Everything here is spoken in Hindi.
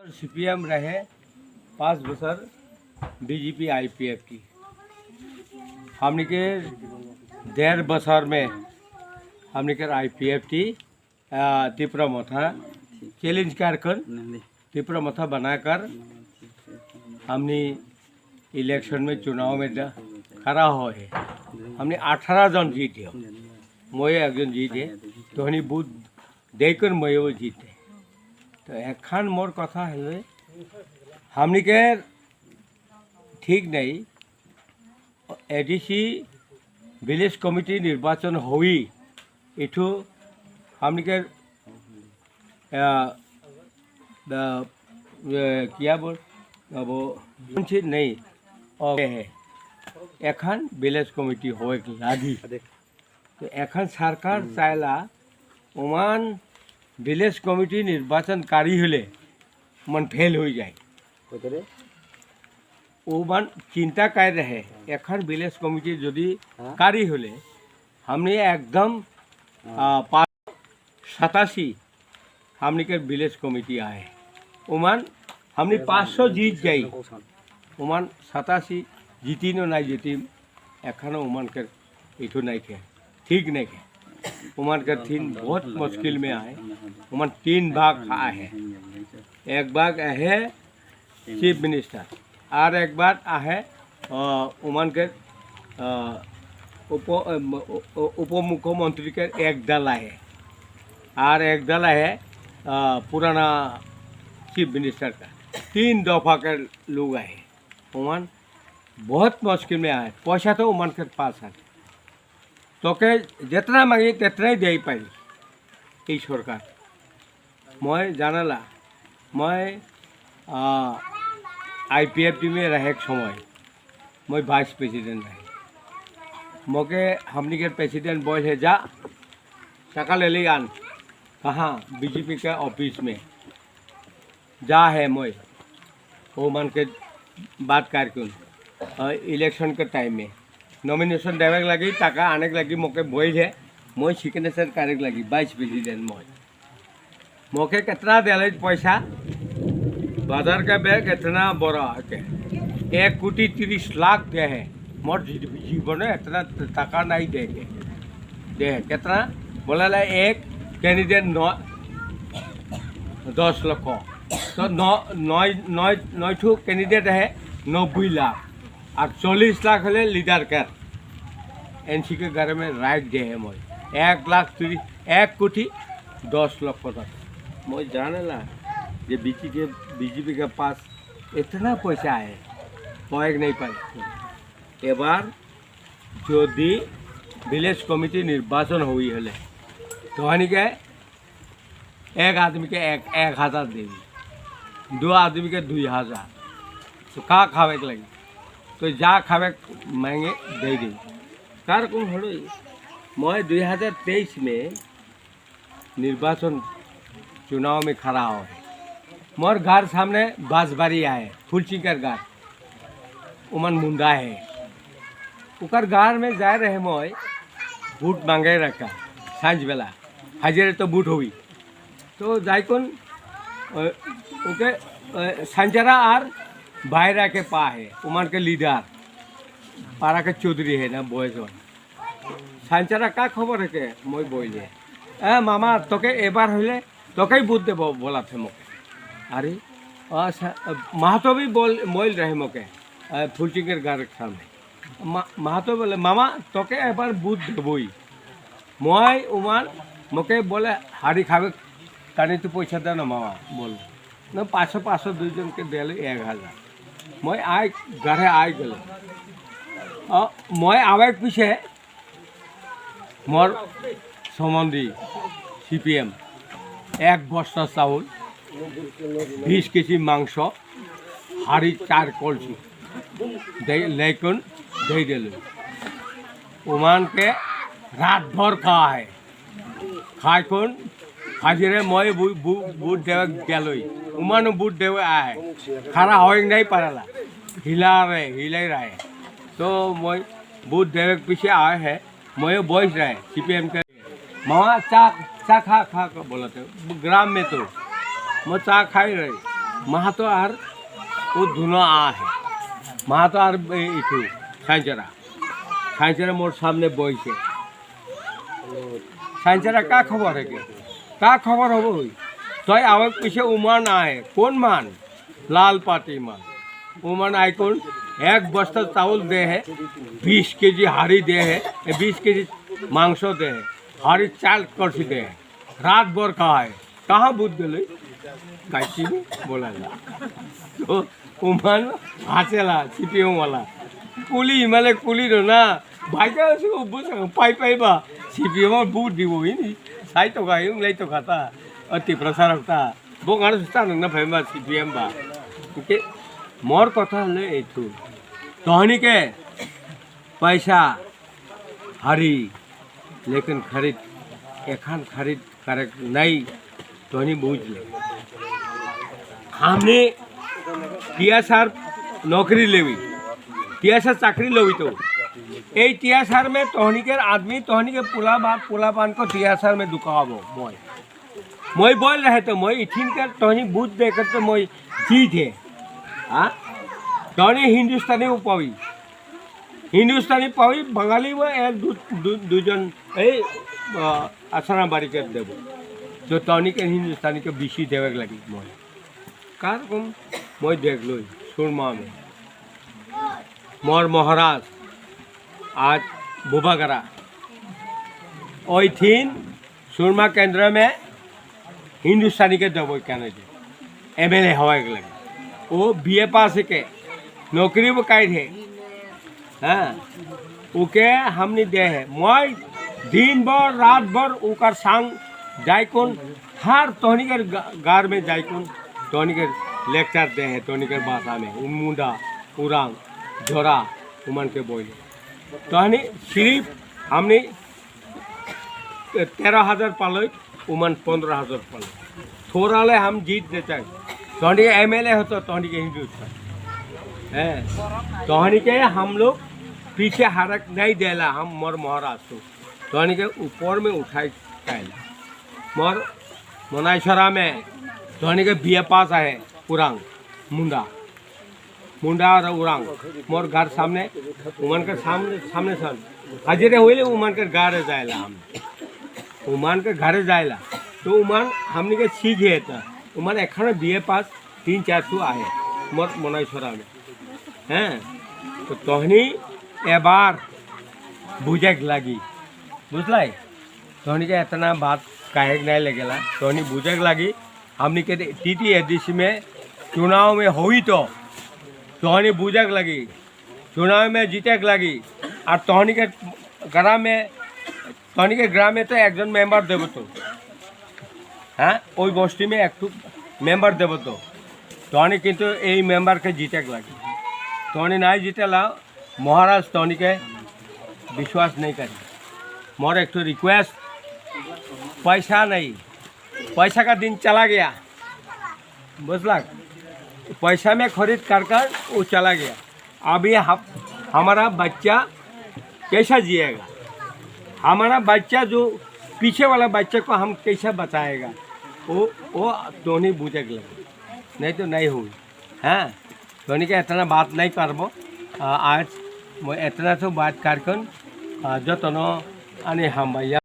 सीपीएम रहे 5 बছर बीजेपी आईपीएफ की हमने के 1.5 बছर में हमने के आईपीएफ की तीव्र मथा चैलेंज कर तीव्र मथा बनाकर हमने इलेक्शन में चुनाव में खड़ा हो है। हमने 18 जन जीते मैं एक जन जीते तो हनी बूथ देकर मैं जीते तो एखान मोर कथा है हमने के ठीक नहीं एडीसी विलेज कमिटी निर्वाचन हुई इठू हमने के क्या बोल वो नहीं और है एखान विलेज कमिटी हो लागी तो एखान सरकार चाहला ओमान विलेज कमिटी निर्वाचनकारी हले मन फेल हो जाए वो मन चिंता कर रहे एखान विलेज कमिटी जदि कारी हले हमने एकदम 87 हमने के विलेज कमिटी आए ओमान हमने 500 जीत गई ओमान 87 जीती न नहीं जीती एखनो ओमान के इठो नहीं के ठीक नहीं के ओमान के थीन बहुत मुश्किल में आए ओमान 3 भाग आए एक भाग है चीफ मिनिस्टर और एक बार आहे ओमान के उप मुख्यमंत्री के एक दल है और एक दल है पुराना चीफ मिनिस्टर का 3 दफा के लोग आए ओमान बहुत मुश्किल में आए पैसा तो ओमान के पास है तो के जितना मांगी तितना ही दे पारी सरकार मैं जानला मैं आईपीएफ टीम में रहे समय मैं वाइस प्रेसिडेंट रहे मोके हमने के प्रेसिडेंट बोल है जा टका ले ली आन कहाँ बीजेपी के ऑफिस में जा है मैं वो मन के बात करके इलेक्शन के टाइम में नॉमिनेशन देवे लगी टका आने के लगी मोके बोल है मैं सिग्नेचर करे लगी वाइस प्रेसिडेंट मोके कितना दिल पैसा बाजार का बैग इतना बड़ा है 1 कोटी 30 लाख दे है मोर जीवन इतना टका नहीं देंगे दे कितना बोला एक कैंडिडेट 10 लाख तो 9 कैंडिडेट है 90 लाख और 40 लाख हले लीडर कर एनसी के घर में राइट दे है मैं 1 कोटी 10 लाख तक मैं जानेला ये बीजेपी के पास इतना पैसा है पैक नहीं पाए एबार जदि विलेज कमिटी निर्वाचन हुई हले तो हनी के एक आदमी के 1000 देवी 2 आदमी के 2000 तो का खावे के लगी तो जा खावे महंगे दे दी कार कौन हलो मैं 2023 में निर्वाचन चुनाव में खड़ा हो मोर घर सामने बांसबारी आए फुलचिंकर घर उमन मुंडा है उकर घर में जा रहे मैं बूट मांगे रखा सांझ बेला हाजिरे तो बूट हुई तो जायकुन ओके संजरा और बाहरा के पा है उमन के लीडर पारा के चौधरी है ना बॉयजन संजरा का खबर है के मैं बोले मामा तोके एबार हले तोके बूट दे बोला थे मोके अरे महतो भी बोल रहे मोके फुलचिंगर घर सामने महतो बोले मामा तोके एबार बूथ देबई मैं उमान मोके बोले हाड़ी खावे कानी तो पैसा दे ना मामा बोल ना 500 2 जन के दिल 1000 मैं आए घरे आ गल मैं आवे पीछे मोर सम्बन्धी सीपीएम 1 बस्ता चाउल 20 केजी मांस हाड़ी 4 कलसी लेकिन दे दिल ओमान के रात भर खावा है खाकुन हाजिरे मैं बूट देवे गल उमान बूट देवे आए खाना हो नहीं पारा हिला रहे तो मैं बूट देवे पीछे आए है मैं बॉइस रहे सीपीएम के मामा चा खा बोला थे ग्राम में तो मैं चा खाई रही মাহাতো আর ও ধুনো আহে মাহাতো আর ইটু সাইঞ্চেরা মোর সামনে বইছে সাইঞ্চেরা কা খবর है কা খবর হবো তই আওয়াজ পিছে উমান আয় কোন মান লাল पाटी मान उमान आय कौन एक बस्ता चावल दे है 20 केजी हारी दे है 20 केजी मांस दे है हारी चाल करसी दे है रात भर कहा है कहाँ बुझ गए काची बोला तो उमान हासेला सीपीएम वाला कुली माने कुली रो ना भाईका पाई पाई बा सीपीएम बुट दिबो इनी साई तो का यूं लै तो खाता अति प्रसारक था वो गाना सुस्ता ना फेमस सीपीएम बा के मोर कथा हले एथु तहनी के पैसा हारी लेकिन खरीद एखान खरीद करे नहीं तहनी बुझ ले हमने टीएसआर नौकरी लेवी टीएसआर चाकरी लेवी तो এই टीएसआर में तहनी के आदमी तहनी के पुला पान को टीएसआर में दुकाबो মই बोल रहे तो मैं इथिन कर तहनी बुझ दे कर तो मैं जीत है हाँ तहनी हिंदुस्तानी पावी बंगाली वो एक दुजन आसना बारी कर देव जो तहनी के हिंदुस्तानी के बेसि देवे लगी मैं कार कम मैं देख लो सुरमा में मोर महाराज आज बुबागरा ओथिन सुरमा केंद्र में हिंदुस्तानी के देव क्या MLA हवा लगे वो BA पास के नौकरी वो काट है हाँ ओके हमने दे है मैं दिन भर रात भर उकर संग जाय कौन हर तोहनी के गार में जाय कौन तोहनी के लेक्चर दे है तोहनी के भाषा में मुंडा उरांग झोरा उमन के बोले तोहनी सिर्फ हमने 13,000 पालो उमन 15,000 पालो थोड़ा ले हम जीत देते तोहनी के MLA हो तो तोहनी के हिंदुस्तान है तोहनी के हम लोग पीछे हरक नहीं देला हम मोर महाराज तो तोहनी के ऊपर में उठाई मोर मनाईसरा में तोहनी के BA पास है उरांग मुंडा और उरांग मोर घर सामने उमन के सामने हाजिरे हुए उमन के घर जाएला हम उमान के घर जाएला तो उमान हमने के सीखे था उमान एखने BA पास 3-4 आए मोर मनाईसरा में हैं तो तोहनी एबार बुझे लगी बुझल तोहनी के इतना बात काहे नहीं लगेला तोहनी बुझे लगी हमने के TTADC में चुनाव में हुई तो तोहनी बुझे लगी चुनाव में जीते लगी और तोहनी के ग्राम में तो एक जन मेम्बर देव तो हाँ ওই বস্তি में एक मेम्बर देव तो तोहनी किंतु এই मेम्बर के जीते लगी तोहनी नहीं जीतेला महाराज तोहनी के विश्वास नहीं करी मोर एक तो रिक्वेस्ट पैसा नहीं पैसा का दिन चला गया बुझला पैसा में खरीद कर वो चला गया अभी हमारा बच्चा कैसा जिएगा हमारा बच्चा जो पीछे वाला बच्चे को हम कैसे बचाएगा वो तोहनी बुझे लगे नहीं तो नहीं हुई हाँ तोहनी के इतना बात नहीं करबो आज मैं इतना तो बात कर जो तनो आने हम भैया